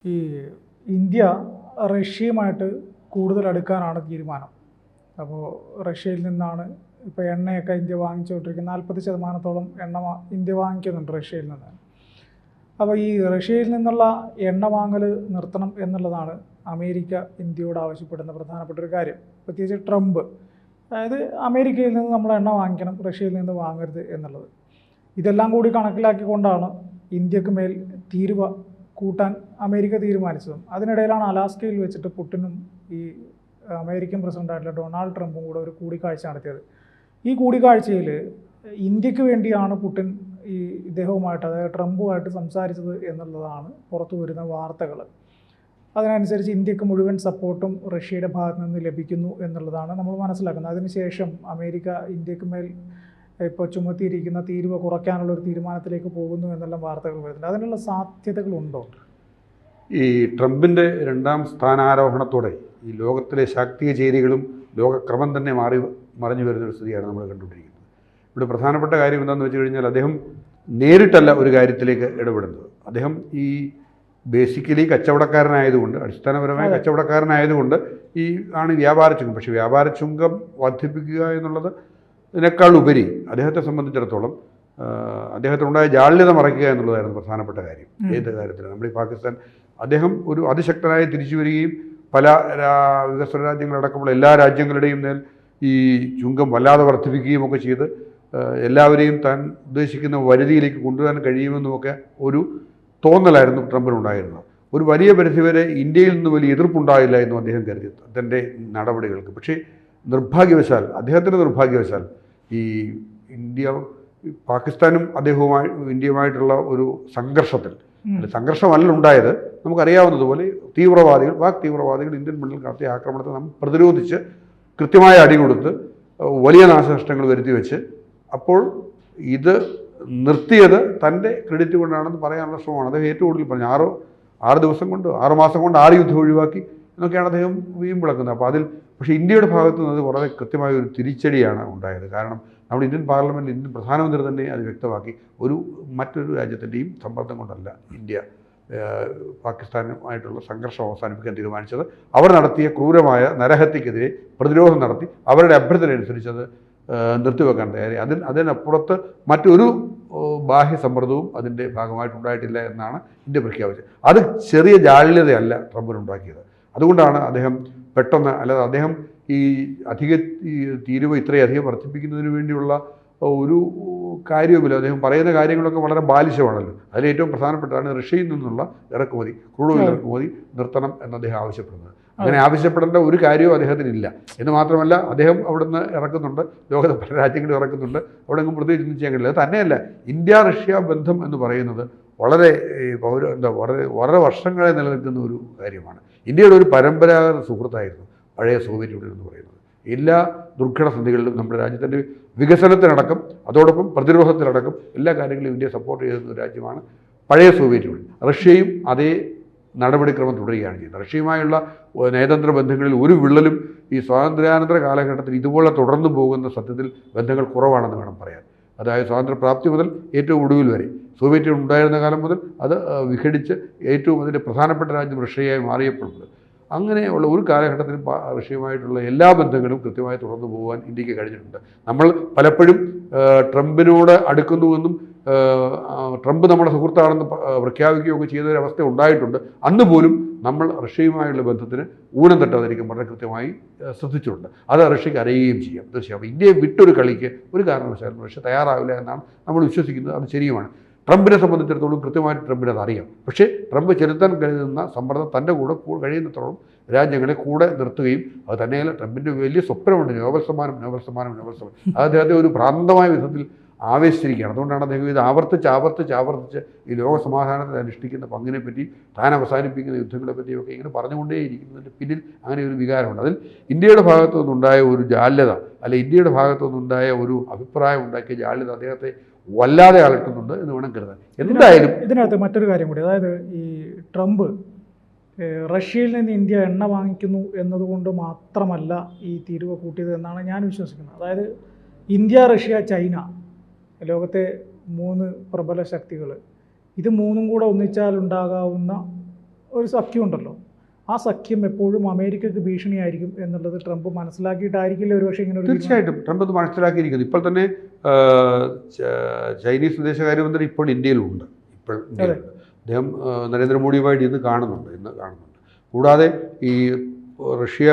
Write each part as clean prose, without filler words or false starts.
ഈ ഇന്ത്യ റഷ്യയുമായിട്ട് കൂടുതൽ അടുക്കാനാണ് തീരുമാനം. അപ്പോൾ റഷ്യയിൽ നിന്നാണ് ഇപ്പോൾ എണ്ണയൊക്കെ ഇന്ത്യ വാങ്ങിച്ചുകൊണ്ടിരിക്കുന്നത്. 40% എണ്ണ ഇന്ത്യ വാങ്ങിക്കുന്നുണ്ട് റഷ്യയിൽ നിന്ന്. അപ്പോൾ ഈ റഷ്യയിൽ നിന്നുള്ള എണ്ണ വാങ്ങൽ നിർത്തണം എന്നുള്ളതാണ് അമേരിക്ക ഇന്ത്യയോട് ആവശ്യപ്പെടുന്ന പ്രധാനപ്പെട്ട ഒരു കാര്യം. പ്രത്യേകിച്ച് ട്രംപ്, അതായത് അമേരിക്കയിൽ നിന്ന് നമ്മൾ എണ്ണ വാങ്ങിക്കണം, റഷ്യയിൽ നിന്ന് വാങ്ങരുത് എന്നുള്ളത്. ഇതെല്ലാം കൂടി കണക്കിലാക്കിക്കൊണ്ടാണ് ഇന്ത്യക്ക് മേൽ തീരുവ കൂട്ടാൻ അമേരിക്ക തീരുമാനിച്ചതും. അതിനിടയിലാണ് അലാസ്കയിൽ വെച്ചിട്ട് പുടിനും ഈ അമേരിക്കൻ പ്രസിഡൻ്റായിട്ടുള്ള ഡൊണാൾഡ് ട്രംപും കൂടെ ഒരു കൂടിക്കാഴ്ച നടത്തിയത്. ഈ കൂടിക്കാഴ്ചയിൽ ഇന്ത്യക്ക് വേണ്ടിയാണ് പുടിൻ ഈ ഇദ്ദേഹവുമായിട്ട്, അതായത് ട്രംപുമായിട്ട് സംസാരിച്ചത് എന്നുള്ളതാണ് പുറത്തു വരുന്ന വാർത്തകൾ. അതിനനുസരിച്ച് ഇന്ത്യക്ക് മുഴുവൻ സപ്പോർട്ടും റഷ്യയുടെ ഭാഗത്തു നിന്ന് ലഭിക്കുന്നു എന്നുള്ളതാണ് നമ്മൾ മനസ്സിലാക്കുന്നത്. അതിനുശേഷം അമേരിക്ക ഇന്ത്യക്ക് മേൽ ഇപ്പോൾ ചുമത്തിയിരിക്കുന്ന തീരുവ കുറയ്ക്കാനുള്ള ഒരു തീരുമാനത്തിലേക്ക് പോകുന്നു എന്നെല്ലാം വാർത്തകൾ വരുന്നുണ്ട്. അതിനുള്ള സാധ്യതകളുണ്ടോ? ഈ ട്രംപിൻ്റെ രണ്ടാം സ്ഥാനാരോഹണത്തോടെ ഈ ലോകത്തിലെ ശാക്തിക ചേരികളും ലോകക്രമം തന്നെ മറിഞ്ഞു വരുന്നൊരു സ്ഥിതിയാണ് നമ്മൾ കണ്ടുകൊണ്ടിരിക്കുന്നത്. ഇവിടെ പ്രധാനപ്പെട്ട കാര്യം എന്താണെന്ന് വെച്ച് കഴിഞ്ഞാൽ, അദ്ദേഹം നേരിട്ടല്ല ഒരു കാര്യത്തിലേക്ക് ഇടപെടുന്നത്. അദ്ദേഹം ഈ ബേസിക്കലി കച്ചവടക്കാരനായതുകൊണ്ട്, അടിസ്ഥാനപരമായ കച്ചവടക്കാരനായതുകൊണ്ട് ഈ ആണ് വ്യാപാര ചുങ്കം. പക്ഷേ വ്യാപാര ചുങ്കം വർദ്ധിപ്പിക്കുക എന്നുള്ളത് ഇതിനേക്കാൾ ഉപരി അദ്ദേഹത്തെ സംബന്ധിച്ചിടത്തോളം അദ്ദേഹത്തിനുണ്ടായ ജാള്യത മറയ്ക്കുക എന്നുള്ളതായിരുന്നു പ്രധാനപ്പെട്ട കാര്യം. ഏത് കാര്യത്തിലും നമ്മൾ ഈ പാകിസ്ഥാൻ, അദ്ദേഹം ഒരു അതിശക്തനായി തിരിച്ചു വരികയും പല വികസ്വര രാജ്യങ്ങളടക്കമുള്ള എല്ലാ രാജ്യങ്ങളുടെയും മേൽ ഈ ചുങ്കം വല്ലാതെ വർദ്ധിപ്പിക്കുകയും ഒക്കെ ചെയ്ത് എല്ലാവരെയും താൻ ഉദ്ദേശിക്കുന്ന വരുതിയിലേക്ക് കൊണ്ടുവരാൻ കഴിയുമെന്നുമൊക്കെ ഒരു തോന്നലായിരുന്നു ട്രംപിനുണ്ടായിരുന്നത്. ഒരു വലിയ പരിധിവരെ ഇന്ത്യയിൽ നിന്ന് വലിയ എതിർപ്പുണ്ടായില്ല എന്നും അദ്ദേഹം കരുതി തൻ്റെ നടപടികൾക്ക്. പക്ഷേ നിർഭാഗ്യവശാൽ, അദ്ദേഹത്തിൻ്റെ നിർഭാഗ്യവശാൽ ഈ പാകിസ്ഥാനും ഇന്ത്യയുമായിട്ടുള്ള ഒരു സംഘർഷമല്ല ഉണ്ടായത്. നമുക്കറിയാവുന്നതുപോലെ പാക് തീവ്രവാദികൾ ഇന്ത്യൻ മണ്ണിൽ നടത്തിയ ആക്രമണത്തെ നാം പ്രതിരോധിച്ച് കൃത്യമായ അടി കൊടുത്ത് വലിയ നാശനഷ്ടങ്ങൾ വരുത്തി വെച്ച്, അപ്പോൾ ഇത് നിർത്തിയത് തൻ്റെ ക്രെഡിറ്റ് കൊണ്ടാണെന്ന് പറയാനുള്ള ശ്രമമാണ് അദ്ദേഹം ഏറ്റവും കൂടുതൽ പറഞ്ഞു. 6 മാസം കൊണ്ട് 6 യുദ്ധം ഒഴിവാക്കി എന്നൊക്കെയാണ് അദ്ദേഹം വീമ്പിളക്കുന്നത്. അപ്പോൾ പക്ഷേ ഇന്ത്യയുടെ ഭാഗത്തു നിന്ന് വളരെ കൃത്യമായ ഒരു തിരിച്ചടിയാണ് ഉണ്ടായത്. കാരണം നമ്മുടെ ഇന്ത്യൻ പാർലമെൻറ്റിൽ ഇന്ത്യൻ പ്രധാനമന്ത്രി തന്നെ അത് വ്യക്തമാക്കി, മറ്റൊരു രാജ്യത്തിൻ്റെയും സമ്മർദ്ദം കൊണ്ടല്ല ഇന്ത്യ പാകിസ്ഥാനുമായിട്ടുള്ള സംഘർഷം അവസാനിപ്പിക്കാൻ തീരുമാനിച്ചത്. അവർ നടത്തിയ ക്രൂരമായ നരഹത്യക്കെതിരെ പ്രതിരോധം നടത്തി അവരുടെ അഭ്യർത്ഥന അനുസരിച്ചത് നിർത്തിവെക്കാൻ തയ്യാറി. അതിനപ്പുറത്ത് മറ്റൊരു ബാഹ്യ സമ്മർദ്ദവും അതിൻ്റെ ഭാഗമായിട്ടുണ്ടായിട്ടില്ല എന്നാണ് ഇന്ത്യ പ്രഖ്യാപിച്ചത്. അത് ചെറിയ ജാള്യതയല്ല ട്രംപിനുണ്ടാക്കിയത്. അതുകൊണ്ടാണ് അദ്ദേഹം പെട്ടെന്ന്, അല്ലാതെ അദ്ദേഹം ഈ തീരുവ ഇത്രയധികം വർദ്ധിപ്പിക്കുന്നതിന് വേണ്ടിയുള്ള ഒരു കാര്യവുമില്ല. അദ്ദേഹം പറയുന്ന കാര്യങ്ങളൊക്കെ വളരെ ബാലിശമാണല്ലോ. അതിലേറ്റവും പ്രധാനപ്പെട്ടതാണ് റഷ്യയിൽ നിന്നുള്ള ഇറക്കുമതി, ക്രൂഡ് ഓയിൽ ഇറക്കുമതി നിർത്തണം എന്ന് അദ്ദേഹം ആവശ്യപ്പെടുന്നത്. അങ്ങനെ ആവശ്യപ്പെടേണ്ട ഒരു കാര്യവും അദ്ദേഹത്തിനില്ല എന്ന് മാത്രമല്ല, അദ്ദേഹം അവിടുന്ന് ഇറക്കുന്നുണ്ട്, ലോകത്തെ പല രാജ്യങ്ങളും ഇറക്കുന്നുണ്ട്, അവിടെ ഒന്നും പ്രത്യേകിച്ചൊന്നും ചെയ്യാൻ കഴിയില്ല. തന്നെയല്ല, ഇന്ത്യ റഷ്യ ബന്ധം എന്ന് പറയുന്നത് വളരെ വളരെ വർഷങ്ങളെ നിലനിൽക്കുന്ന ഒരു കാര്യമാണ്. ഇന്ത്യയുടെ ഒരു പരമ്പരാഗത സുഹൃത്തായിരുന്നു പഴയ സോവിയറ്റ് യൂണിയൻ എന്ന് പറയുന്നത്. എല്ലാ ദുർഘടസന്ധികളിലും നമ്മുടെ രാജ്യത്തിൻ്റെ വികസനത്തിനടക്കം അതോടൊപ്പം പ്രതിരോധത്തിനടക്കം എല്ലാ കാര്യങ്ങളിലും ഇന്ത്യ സപ്പോർട്ട് ചെയ്യുന്ന ഒരു രാജ്യമാണ് പഴയ സോവിയറ്റ് യൂണിയൻ. റഷ്യയും അതേ നടപടിക്രമം തുടരുകയാണ് ചെയ്യുന്നത്. റഷ്യയുമായുള്ള നയതന്ത്ര ബന്ധങ്ങളിൽ ഒരു വിള്ളലും ഈ സ്വാതന്ത്ര്യാനന്തര കാലഘട്ടത്തിൽ ഇതുപോലെ തുടർന്നു പോകുന്ന സത്യത്തിൽ ബന്ധങ്ങൾ കുറവാണെന്ന് വേണം പറയാൻ. അതായത് സ്വാതന്ത്ര്യപ്രാപ്തി മുതൽ ഏറ്റവും ഒടുവിൽ വരെ സോവിയറ്റ് യൂണിയൻ ഉണ്ടായിരുന്ന കാലം മുതൽ അത് വിഘടിച്ച് ഏറ്റവും അതിൻ്റെ പ്രധാനപ്പെട്ട രാജ്യം റഷ്യയായി മാറിയപ്പോൾ മുതൽ അങ്ങനെയുള്ള ഒരു കാലഘട്ടത്തിൽ റഷ്യയുമായിട്ടുള്ള എല്ലാ ബന്ധങ്ങളും കൃത്യമായി തുടർന്നു പോകാൻ ഇന്ത്യക്ക് കഴിഞ്ഞിട്ടുണ്ട്. നമ്മൾ പലപ്പോഴും ട്രംപിനോട് അടുക്കുന്നുവെന്നും ട്രംപ് നമ്മുടെ സുഹൃത്താണെന്ന് പ്രഖ്യാപിക്കുകയൊക്കെ ചെയ്തൊരവസ്ഥ ഉണ്ടായിട്ടുണ്ട്. അന്ന് പോലും നമ്മൾ റഷ്യയുമായുള്ള ബന്ധത്തിന് ഊനം തട്ടാതിരിക്കാൻ വളരെ കൃത്യമായി ശ്രദ്ധിച്ചിട്ടുണ്ട്. അത് റഷ്യക്ക് അറിയുകയും ചെയ്യാം. തീർച്ചയായും ഇന്ത്യയെ വിട്ടൊരു കളിക്ക് ഒരു കാരണവശാലും റഷ്യ തയ്യാറാവില്ല എന്നാണ് നമ്മൾ വിശ്വസിക്കുന്നത്. അത് ശരിയുമാണ്. ട്രംപിനെ സംബന്ധിച്ചിടത്തോളം കൃത്യമായിട്ട് ട്രംപിന് അതറിയാം. പക്ഷേ ട്രംപ് ചെലുത്താൻ കഴിയുന്ന സമ്മർദ്ദം തൻ്റെ കൂടെ കഴിയുന്നിടത്തോളം രാജ്യങ്ങളെ കൂടെ നിർത്തുകയും, അത് തന്നെയല്ല, ട്രംപിൻ്റെ വലിയ സ്വപ്നമുണ്ട്, നോബൽ സമ്മാനം. അത് അദ്ദേഹത്തെ ഒരു ഭ്രാന്തമായ വിധത്തിൽ ആവേശിച്ചിരിക്കുകയാണ്. അതുകൊണ്ടാണ് അദ്ദേഹം ഇത് ആവർത്തിച്ച് ഈ ലോക സമാധാനത്തിൽ അനുഷ്ഠിക്കുന്ന പങ്കിനെപ്പറ്റി, താൻ അവസാനിപ്പിക്കുന്ന യുദ്ധങ്ങളെ പറ്റിയൊക്കെ ഇങ്ങനെ പറഞ്ഞുകൊണ്ടേയിരിക്കുന്നതിൻ്റെ പിന്നിൽ അങ്ങനെ ഒരു വികാരമുണ്ട്. അതിൽ ഇന്ത്യയുടെ ഭാഗത്തു നിന്നുണ്ടായ ഒരു ജാള്യത, ഇന്ത്യയുടെ ഭാഗത്തു നിന്നുണ്ടായ ഒരു അഭിപ്രായം ഉണ്ടാക്കിയ ജാള്യത അദ്ദേഹത്തെ വല്ലാതെ അലട്ടുന്നുണ്ട് എന്ന് വേണം കരുതാൻ. എന്തായാലും ഇതിനകത്ത് മറ്റൊരു കാര്യം കൂടി, അതായത് ഈ ട്രംപ് റഷ്യയിൽ നിന്ന് ഇന്ത്യ എണ്ണ വാങ്ങിക്കുന്നു എന്നതുകൊണ്ട് മാത്രമല്ല ഈ തീരുവ കൂട്ടിയത് എന്നാണ് ഞാൻ വിശ്വസിക്കുന്നത്. അതായത് ഇന്ത്യ, റഷ്യ, ചൈന, ലോകത്തെ 3 പ്രബല ശക്തികൾ, ഇത് 3ഉം കൂടെ ഒന്നിച്ചാൽ ഉണ്ടാകാവുന്ന ഒരു സഖ്യമുണ്ടല്ലോ, ആ സഖ്യം എപ്പോഴും അമേരിക്കക്ക് ഭീഷണിയായിരിക്കും എന്നുള്ളത് ട്രംപ് മനസ്സിലാക്കിയിട്ടായിരിക്കില്ല ഒരുപക്ഷെ ഇങ്ങനെ ഒരു തീർച്ചയായിട്ടും ട്രംപ് അത് മനസ്സിലാക്കിയിരിക്കുന്നു. ഇപ്പോൾ തന്നെ ചൈനീസ് വിദേശകാര്യമന്ത്രി ഇപ്പോൾ ഇന്ത്യയിലുണ്ട്. ഇപ്പോൾ ഇന്ത്യയിലുണ്ട്. അദ്ദേഹം നരേന്ദ്രമോദിയുമായിട്ട് ഇന്ന് കാണുന്നുണ്ട്. കൂടാതെ ഈ റഷ്യ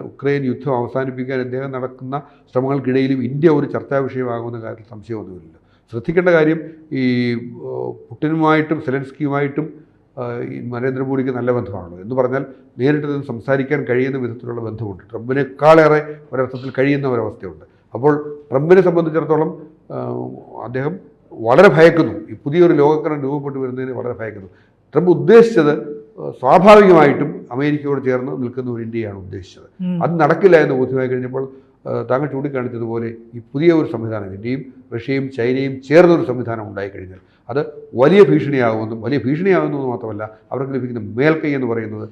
ഉക്രൈൻ യുദ്ധം അവസാനിപ്പിക്കാൻ അദ്ദേഹം നടക്കുന്ന ശ്രമങ്ങൾക്കിടയിലും ഇന്ത്യ ഒരു ചർച്ചാ വിഷയമാകുന്ന കാര്യത്തിൽ സംശയമൊന്നുമില്ല. ശ്രദ്ധിക്കേണ്ട കാര്യം, ഈ പുടിനുമായിട്ടും സെലൻസ്കിയുമായിട്ടും ഈ നരേന്ദ്രമോദിക്ക് നല്ല ബന്ധമാണല്ലോ. എന്ന് പറഞ്ഞാൽ നേരിട്ട് നിന്ന് സംസാരിക്കാൻ കഴിയുന്ന വിധത്തിലുള്ള ബന്ധമുണ്ട്. ട്രംപിനേക്കാളേറെ ഒരർത്ഥത്തിൽ കഴിയുന്ന ഒരവസ്ഥയുണ്ട്. അപ്പോൾ ട്രംപിനെ സംബന്ധിച്ചിടത്തോളം അദ്ദേഹം വളരെ ഭയക്കുന്നു, ഈ പുതിയൊരു ലോകക്രമം രൂപപ്പെട്ടു വരുന്നതിന് വളരെ ഭയക്കുന്നു. ട്രംപ് ഉദ്ദേശിച്ചത് സ്വാഭാവികമായിട്ടും അമേരിക്കയോട് ചേർന്ന് നിൽക്കുന്ന ഒരു ഇന്ത്യയാണ് ഉദ്ദേശിച്ചത്. അത് നടക്കില്ല എന്ന് ബോധ്യമായി കഴിഞ്ഞപ്പോൾ താങ്കൾ ചൂണ്ടിക്കാണിച്ചതുപോലെ ഈ പുതിയ ഒരു സംവിധാനം, ഇന്ത്യയും റഷ്യയും ചൈനയും ചേർന്നൊരു സംവിധാനം ഉണ്ടായിക്കഴിഞ്ഞാൽ അത് വലിയ ഭീഷണിയാകുന്നു മാത്രമല്ല, അവർക്ക് ലഭിക്കുന്ന മേൽക്കൈ എന്ന് പറയുന്നത്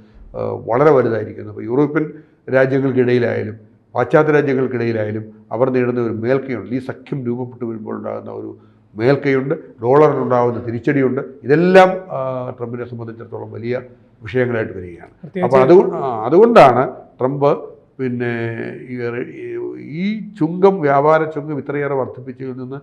വളരെ വലുതായിരിക്കുന്നു. ഇപ്പോൾ യൂറോപ്യൻ രാജ്യങ്ങൾക്കിടയിലായാലും പാശ്ചാത്യ രാജ്യങ്ങൾക്കിടയിലായാലും അവർ നേടുന്ന ഒരു മേൽക്കൈയുണ്ട്. ഈ സഖ്യം രൂപപ്പെട്ടു വരുമ്പോൾ ഉണ്ടാകുന്ന ഒരു മേൽക്കൈയുണ്ട്, ഡോളറിനുണ്ടാകുന്ന തിരിച്ചടിയുണ്ട്. ഇതെല്ലാം ട്രംപിനെ സംബന്ധിച്ചിടത്തോളം വലിയ വിഷയങ്ങളായിട്ട് വരികയാണ്. അപ്പോൾ അതുകൊണ്ടാണ് ട്രംപ് ഈ വ്യാപാര ചുങ്കം ഇത്രയേറെ വർദ്ധിപ്പിച്ചതിൽ നിന്ന്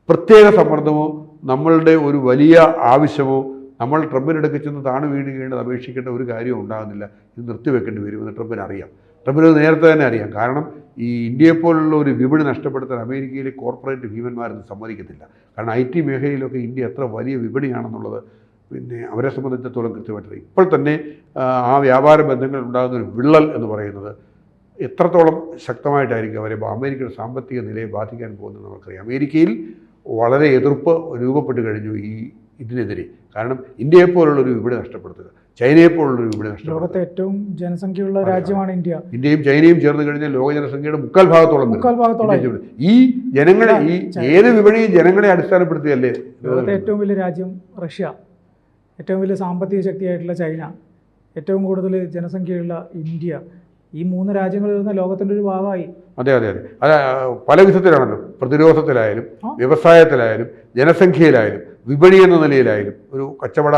പ്രത്യേക സമ്മർദ്ദമോ നമ്മളുടെ ഒരു വലിയ ആവശ്യമോ നമ്മൾ ട്രംപിനടുക്ക് ചെന്ന് താണു വീഴുകേണ്ടത് അപേക്ഷിക്കേണ്ട ഒരു കാര്യവും ഉണ്ടാകുന്നില്ല. ഇത് നിർത്തിവെക്കേണ്ടി വരുമെന്ന് ട്രംപിന് അറിയാം. ട്രംപിന് നേരത്തെ തന്നെ അറിയാം. കാരണം ഈ ഇന്ത്യയെപ്പോലുള്ള ഒരു വിപണി നഷ്ടപ്പെടുത്താൻ അമേരിക്കയിലെ കോർപ്പറേറ്റ് ഭീമന്മാരൊന്നും സമ്മതിക്കത്തില്ല. കാരണം IT മേഖലയിലൊക്കെ ഇന്ത്യ എത്ര വലിയ വിപണിയാണെന്നുള്ളത് അവരെ സംബന്ധിച്ചിടത്തോളം കൃത്യമായിട്ടറിയാം. ഇപ്പോൾ തന്നെ ആ വ്യാപാര ബന്ധങ്ങൾ ഉണ്ടാകുന്ന ഒരു വിള്ളൽ എന്ന് പറയുന്നത് എത്രത്തോളം ശക്തമായിട്ടായിരിക്കും അവരെ അമേരിക്കയുടെ സാമ്പത്തിക നിലയെ ബാധിക്കാൻ പോകുന്നത് നമുക്കറിയാം. അമേരിക്കയിൽ വളരെ എതിർപ്പ് രൂപപ്പെട്ട് കഴിഞ്ഞു ഇതിനെതിരെ. കാരണം ഇന്ത്യയെപ്പോലുള്ളൊരു വിപണി നഷ്ടപ്പെടുത്തുക, ചൈനയെപ്പോലുള്ളൊരു വിപണി നഷ്ടപ്പെടുത്തുക. ലോകത്തെ ഏറ്റവും ജനസംഖ്യയുള്ള രാജ്യമാണ് ഇന്ത്യ. ഇന്ത്യയും ചൈനയും ചേർന്ന് കഴിഞ്ഞാൽ ലോക ജനസംഖ്യയുടെ 3/4 ഈ ജനങ്ങളെ ഏത് വിപണിയും ജനങ്ങളെ അടിസ്ഥാനപ്പെടുത്തിയല്ലേ. ലോകത്തെ ഏറ്റവും വലിയ രാജ്യം റഷ്യ, ഏറ്റവും വലിയ സാമ്പത്തിക ശക്തിയായിട്ടുള്ള ചൈന, ഏറ്റവും കൂടുതൽ ജനസംഖ്യയുള്ള ഇന്ത്യ, ഈ 3 രാജ്യങ്ങളിൽ നിന്ന് ലോകത്തിൻ്റെ ഒരു ഭാഗമായി. അതെ പല വിധത്തിലാണല്ലോ. പ്രതിരോധത്തിലായാലും വ്യവസായത്തിലായാലും ജനസംഖ്യയിലായാലും വിപണി എന്ന നിലയിലായാലും ഒരു കച്ചവട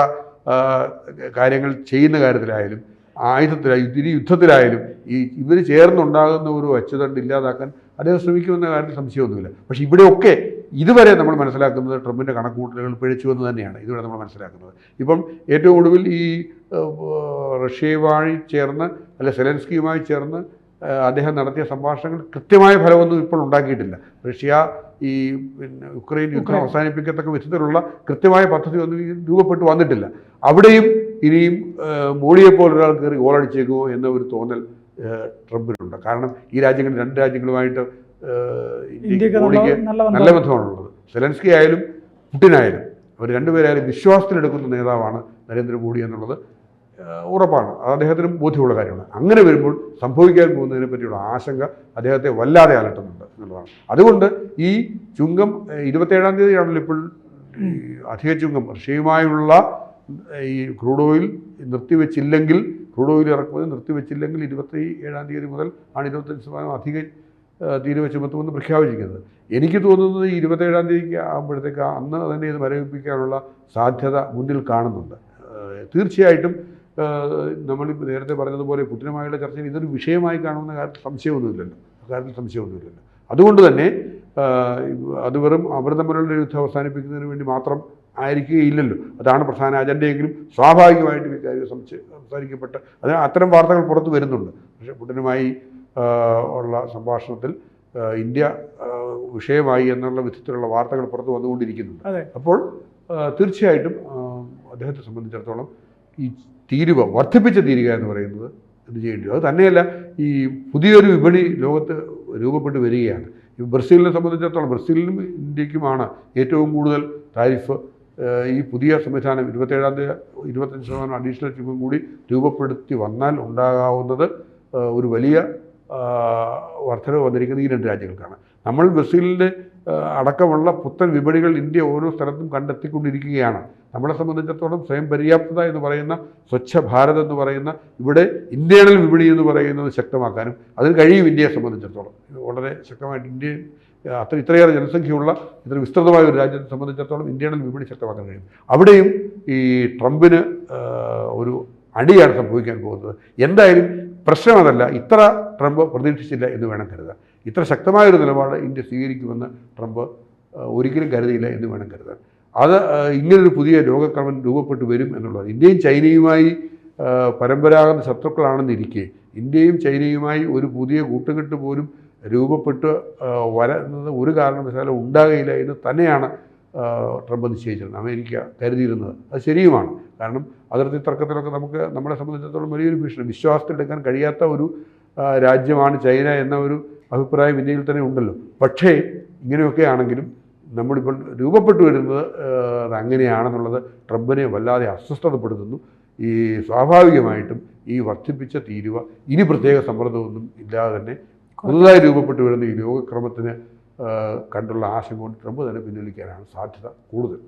കാര്യങ്ങൾ ചെയ്യുന്ന കാര്യത്തിലായാലും യുദ്ധത്തിലായാലും ഇവർ ചേർന്നുണ്ടാകുന്ന ഒരു അച്ചുതണ്ട് ഇല്ലാതാക്കാൻ അദ്ദേഹം ശ്രമിക്കുമെന്ന കാര്യത്തിൽ സംശയമൊന്നുമില്ല. പക്ഷേ ഇവിടെയൊക്കെ ഇതുവരെ നമ്മൾ മനസ്സിലാക്കുന്നത് ട്രംപിൻ്റെ കണക്കുകൂട്ടലുകൾ പിഴച്ചുവെന്ന് തന്നെയാണ് ഇതുവരെ നമ്മൾ മനസ്സിലാക്കുന്നത്. ഇപ്പം ഏറ്റവും ഒടുവിൽ ഈ റഷ്യയുമായി ചേർന്ന് സെലൻസ്കിയുമായി ചേർന്ന് അദ്ദേഹം നടത്തിയ സംഭാഷണങ്ങൾ കൃത്യമായ ഫലമൊന്നും ഇപ്പോൾ ഉണ്ടാക്കിയിട്ടില്ല. റഷ്യ ഉക്രൈൻ യുദ്ധം അവസാനിപ്പിക്കത്തക്ക വിധത്തിലുള്ള കൃത്യമായ പദ്ധതി ഒന്നും രൂപപ്പെട്ടു വന്നിട്ടില്ല. അവിടെയും ഇനിയും മോഡിയെപ്പോലൊരാൾ കയറി ഗോളടിച്ചേക്കുമോ എന്ന ഒരു തോന്നൽ ട്രംപിനുണ്ട്. കാരണം ഈ രാജ്യങ്ങൾ 2 രാജ്യങ്ങളുമായിട്ട് മോഡിക്ക് നല്ല ബന്ധമാണുള്ളത്. സെലൻസ്കി ആയാലും പുടിനായാലും അവർ രണ്ടുപേരായാലും വിശ്വാസത്തിലെടുക്കുന്ന നേതാവാണ് നരേന്ദ്രമോദി എന്നുള്ളത് ഉറപ്പാണ്. അത് അദ്ദേഹത്തിനും ബോധ്യമുള്ള കാര്യമാണ്. അങ്ങനെ വരുമ്പോൾ സംഭവിക്കാൻ പോകുന്നതിനെ പറ്റിയുള്ള ആശങ്ക അദ്ദേഹത്തെ വല്ലാതെ അലട്ടുന്നുണ്ട് എന്നുള്ളതാണ്. അതുകൊണ്ട് ഈ ചുങ്കം 27-ാം തീയതിയാണല്ലോ ഇപ്പോൾ അധിക ചുങ്കം റഷ്യയുമായുള്ള ഈ ക്രൂഡ് ഓയിൽ നിർത്തിവെച്ചില്ലെങ്കിൽ, ക്രൂഡ് ഓയിൽ ഇറക്കുമതി നിർത്തിവെച്ചില്ലെങ്കിൽ 27-ാം തീയതി മുതൽ ആണ് 25% അധിക തീരുവ ചുമത്തുമെന്ന് പ്രഖ്യാപിച്ചിരിക്കുന്നത്. എനിക്ക് തോന്നുന്നത് 27-ാം തീയതിക്ക് ആകുമ്പോഴത്തേക്ക് അന്ന് തന്നെ ഇത് മരവിപ്പിക്കാനുള്ള സാധ്യത മുന്നിൽ കാണുന്നുണ്ട്. തീർച്ചയായിട്ടും നമ്മളിപ്പോൾ നേരത്തെ പറഞ്ഞതുപോലെ പുടിനുമായുള്ള ചർച്ചയിൽ ഇതൊരു വിഷയമായി കാണുന്ന കാര്യത്തിൽ സംശയമൊന്നുമില്ലല്ലോ. അതുകൊണ്ട് തന്നെ അത് വെറും അവർ തമ്മിലുള്ള യുദ്ധം അവസാനിപ്പിക്കുന്നതിന് വേണ്ടി മാത്രം ആയിരിക്കുകയില്ലല്ലോ. അതാണ് പ്രധാന അജണ്ടയെങ്കിലും സ്വാഭാവികമായിട്ടും ഇക്കാര്യം സംസാരിക്കപ്പെട്ട് അത്തരം വാർത്തകൾ പുറത്തു വരുന്നുണ്ട്. പക്ഷേ പുടിനുമായി ഉള്ള സംഭാഷണത്തിൽ ഇന്ത്യ വിഷയമായി എന്നുള്ള വിധത്തിലുള്ള വാർത്തകൾ പുറത്തു വന്നുകൊണ്ടിരിക്കുന്നുണ്ട്. അപ്പോൾ തീർച്ചയായിട്ടും അദ്ദേഹത്തെ സംബന്ധിച്ചിടത്തോളം ഈ വർദ്ധിപ്പിച്ച തീരുക എന്ന് പറയുന്നത് ഇത് ചെയ്യേണ്ടി വരും. അത് തന്നെയല്ല, ഈ പുതിയൊരു വിപണി ലോകത്ത് രൂപപ്പെട്ട് വരികയാണ്. ഈ ബ്രസീലിനെ സംബന്ധിച്ചിടത്തോളം ബ്രസീലിനും ഇന്ത്യക്കുമാണ് ഏറ്റവും കൂടുതൽ താരിഫ്. ഈ പുതിയ സംവിധാനം 27-ാം തീയതി 25% അഡീഷണൽ ചുങ്കം കൂടി രൂപപ്പെടുത്തി വന്നാൽ ഉണ്ടാകാവുന്നത് ഒരു വലിയ വർധനവ് വന്നിരിക്കുന്നത് ഈ 2 രാജ്യങ്ങൾക്കാണ്. നമ്മൾ ബ്രസീലിൻ്റെ അടക്കമുള്ള പുത്തൻ വിപണികൾ ഇന്ത്യ ഓരോ സ്ഥലത്തും കണ്ടെത്തിക്കൊണ്ടിരിക്കുകയാണ്. നമ്മളെ സംബന്ധിച്ചിടത്തോളം സ്വയം പര്യാപ്തത എന്ന് പറയുന്ന സ്വച്ഛ ഭാരത് എന്ന് പറയുന്ന ഇവിടെ ഇന്ത്യയിൽ വിപണി എന്ന് പറയുന്നത് ശക്തമാക്കാനും അതിന് കഴിയും. ഇന്ത്യയെ സംബന്ധിച്ചിടത്തോളം വളരെ ശക്തമായിട്ട് ഇന്ത്യൻ ഇത്രയേറെ ജനസംഖ്യയുള്ള ഇത്ര വിസ്തൃതമായ ഒരു രാജ്യത്തെ സംബന്ധിച്ചിടത്തോളം ഇന്ത്യയുടെ വിപണി ശക്തമാക്കാൻ കഴിയും. അവിടെയും ഈ ട്രംപിന് ഒരു അടിയാണ് സംഭവിക്കാൻ പോകുന്നത്. എന്തായാലും പ്രശ്നം അതല്ല, ഇത്ര ട്രംപ് പ്രതീക്ഷിച്ചില്ല എന്ന് വേണം കരുതാൻ. ഇത്ര ശക്തമായൊരു നിലപാട് ഇന്ത്യ സ്വീകരിക്കുമെന്ന് ട്രംപ് ഒരിക്കലും കരുതിയില്ല എന്ന് വേണം കരുതാൻ. അത് ഇങ്ങനൊരു പുതിയ ലോകക്രമം രൂപപ്പെട്ടു വരും എന്നുള്ളത്. ഇന്ത്യയും ചൈനയുമായി പരമ്പരാഗത ശത്രുക്കളാണെന്നിരിക്കെ ഇന്ത്യയും ചൈനയുമായി ഒരു പുതിയ കൂട്ടുകെട്ട് പോലും രൂപപ്പെട്ട് വരുന്നത് ഒരു കാരണവശാലും ഉണ്ടാകുകയില്ല എന്ന് തന്നെയാണ് ട്രംപ് നിശ്ചയിച്ചിരുന്നത്, അമേരിക്ക കരുതിയിരുന്നത്. അത് ശരിയുമാണ്. കാരണം അതിർത്തി തർക്കത്തിലൊക്കെ നമുക്ക് നമ്മളെ സംബന്ധിച്ചിടത്തോളം വലിയൊരു ഭീഷണി, വിശ്വാസത്തിലെടുക്കാൻ കഴിയാത്ത ഒരു രാജ്യമാണ് ചൈന എന്ന ഒരു അഭിപ്രായം ഇന്ത്യയിൽ തന്നെ ഉണ്ടല്ലോ. പക്ഷേ ഇങ്ങനെയൊക്കെ ആണെങ്കിലും നമ്മളിപ്പോൾ രൂപപ്പെട്ടു വരുന്നത് അങ്ങനെയാണെന്നുള്ളത് ട്രംപിനെ വല്ലാതെ അസ്വസ്ഥതപ്പെടുത്തുന്നു. ഈ സ്വാഭാവികമായിട്ടും ഈ വർദ്ധിപ്പിച്ച തീരുവ ഇനി പ്രത്യേക സമ്മർദ്ദമൊന്നും ഇല്ലാതെ തന്നെ പുതുതായി രൂപപ്പെട്ടു വരുന്ന ഈ ലോകക്രമത്തിന് കണ്ടുള്ള ആശങ്ക കൊണ്ട് ട്രംപ് തന്നെ പിൻവലിക്കാനാണ് സാധ്യത കൂടുതൽ.